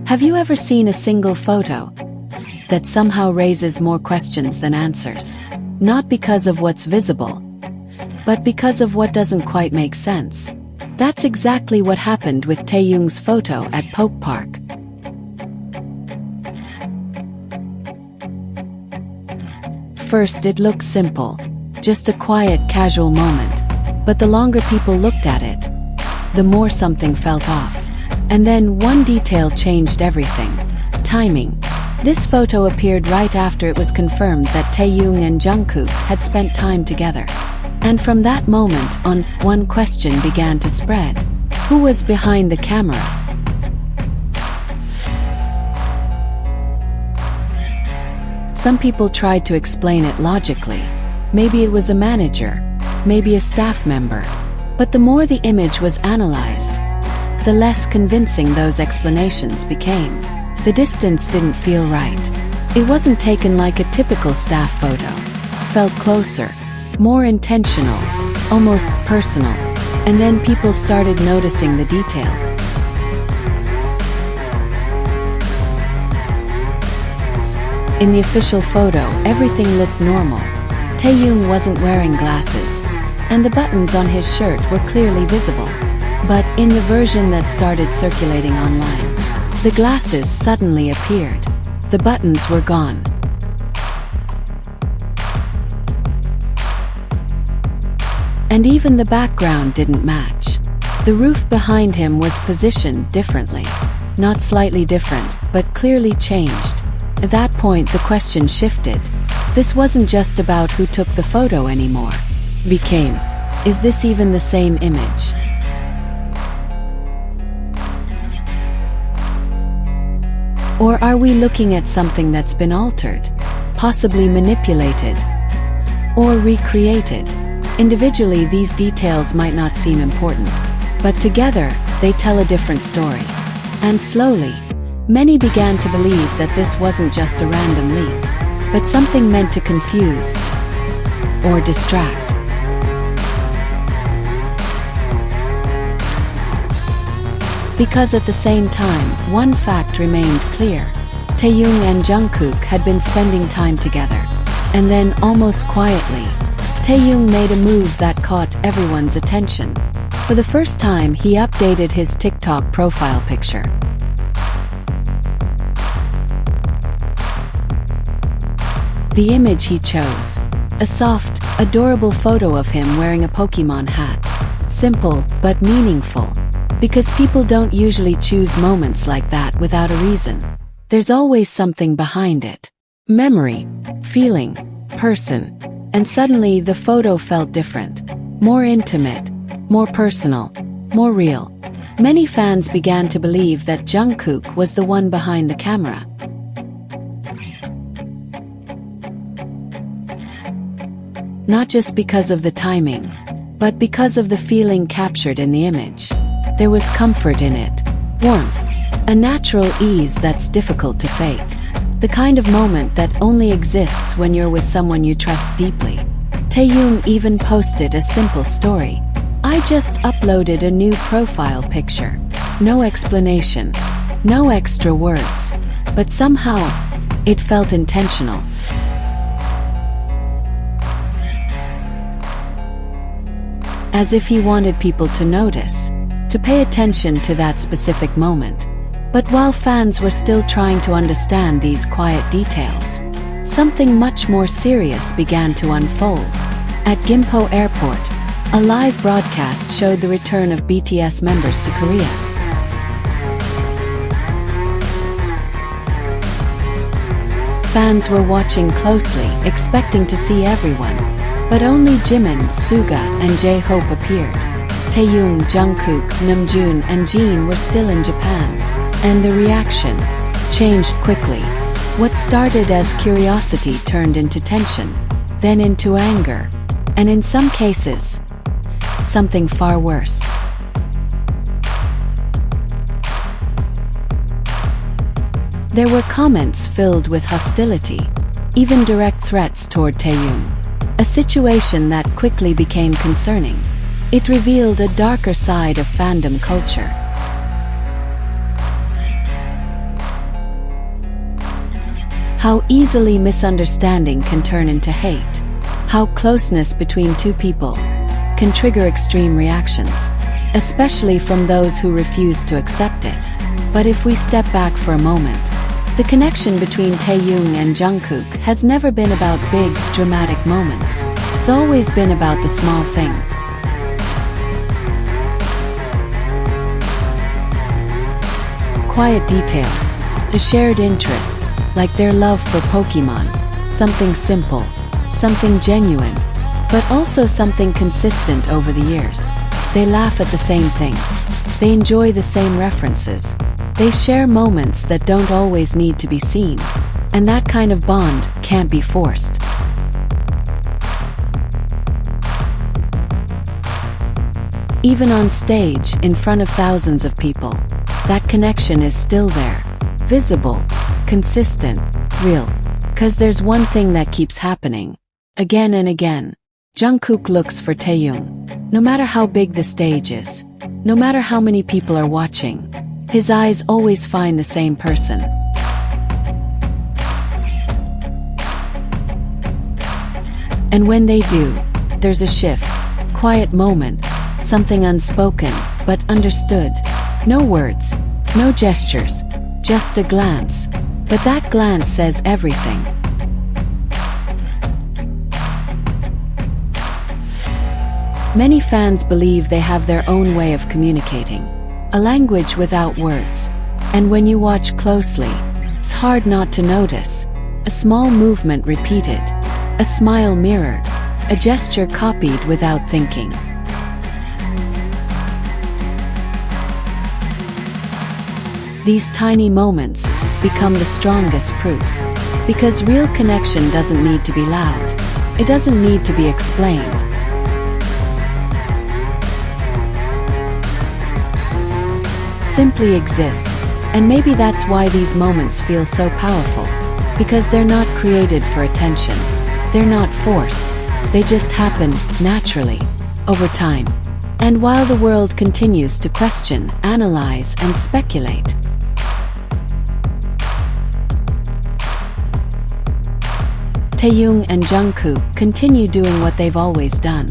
Have you ever seen a single photo that somehow raises more questions than answers? Not because of what's visible, but because of what doesn't quite make sense. That's exactly what happened with Taehyung's photo at Poke Park. First, it looked simple, just a quiet, casual moment. But the longer people looked at it, the more something felt off. And then one detail changed everything. Timing. This photo appeared right after it was confirmed that Taehyung and Jungkook had spent time together. And from that moment on, one question began to spread. Who was behind the camera? Some people tried to explain it logically. Maybe it was a manager, maybe a staff member. But the more the image was analyzed, the less convincing those explanations became. The distance didn't feel right. It wasn't taken like a typical staff photo. Felt closer, more intentional, almost personal. And then people started noticing the detail. In the official photo, everything looked normal. Taehyung wasn't wearing glasses, and the buttons on his shirt were clearly visible. But in the version that started circulating online, the glasses suddenly appeared. The buttons were gone. And even the background didn't match. The roof behind him was positioned differently. Not slightly different, but clearly changed. At that point, the question shifted. This wasn't just about who took the photo anymore. Became, is this even the same image? Or are we looking at something that's been altered, possibly manipulated, or recreated? Individually, these details might not seem important, but together, they tell a different story. And slowly, many began to believe that this wasn't just a random leak, but something meant to confuse or distract. Because at the same time, one fact remained clear. Taehyung and Jungkook had been spending time together. And then, almost quietly, Taehyung made a move that caught everyone's attention. For the first time, he updated his TikTok profile picture. The image he chose. A soft, adorable photo of him wearing a Pokemon hat. Simple, but meaningful. Because people don't usually choose moments like that without a reason. There's always something behind it. Memory, feeling, person. And suddenly the photo felt different. More intimate, more personal, more real. Many fans began to believe that Jungkook was the one behind the camera. Not just because of the timing, but because of the feeling captured in the image. There was comfort in it, warmth, a natural ease that's difficult to fake. The kind of moment that only exists when you're with someone you trust deeply. Taehyung even posted a simple story. I just uploaded a new profile picture. No explanation, no extra words. But somehow, it felt intentional. As if he wanted people to notice, to pay attention to that specific moment. But while fans were still trying to understand these quiet details, something much more serious began to unfold. At Gimpo Airport, a live broadcast showed the return of BTS members to Korea. Fans were watching closely, expecting to see everyone. But only Jimin, Suga, and J-Hope appeared. Taehyung, Jungkook, Namjoon, and Jin were still in Japan. And the reaction changed quickly. What started as curiosity turned into tension, then into anger, and in some cases, something far worse. There were comments filled with hostility, even direct threats toward Taehyung. A situation that quickly became concerning. It revealed a darker side of fandom culture. How easily misunderstanding can turn into hate. How closeness between two people can trigger extreme reactions, especially from those who refuse to accept it. But if we step back for a moment, the connection between Taehyung and Jungkook has never been about big, dramatic moments. It's always been about the small thing. Quiet details, a shared interest, like their love for Pokemon, something simple, something genuine, but also something consistent over the years. They laugh at the same things, they enjoy the same references, they share moments that don't always need to be seen, and that kind of bond can't be forced. Even on stage, in front of thousands of people, that connection is still there, visible, consistent, real. 'Cause there's one thing that keeps happening. Again and again, Jungkook looks for Taehyung. No matter how big the stage is, no matter how many people are watching, his eyes always find the same person. And when they do, there's a shift, quiet moment, something unspoken, but understood. No words, no gestures, just a glance. But that glance says everything. Many fans believe they have their own way of communicating, a language without words. And when you watch closely, it's hard not to notice. A small movement repeated, a smile mirrored, a gesture copied without thinking. These tiny moments become the strongest proof. Because real connection doesn't need to be loud. It doesn't need to be explained. Simply exist. And maybe that's why these moments feel so powerful. Because they're not created for attention. They're not forced. They just happen naturally, over time. And while the world continues to question, analyze, and speculate, Taehyung and Jungkook continue doing what they've always done,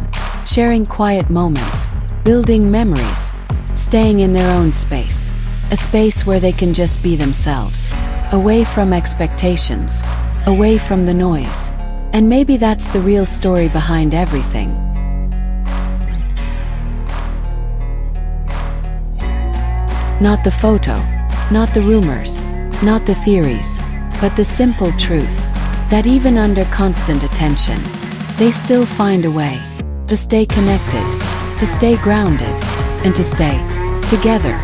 sharing quiet moments, building memories, staying in their own space, a space where they can just be themselves, away from expectations, away from the noise. And maybe that's the real story behind everything. Not the photo, not the rumors, not the theories, but the simple truth that even under constant attention, they still find a way to stay connected, to stay grounded, and to stay together.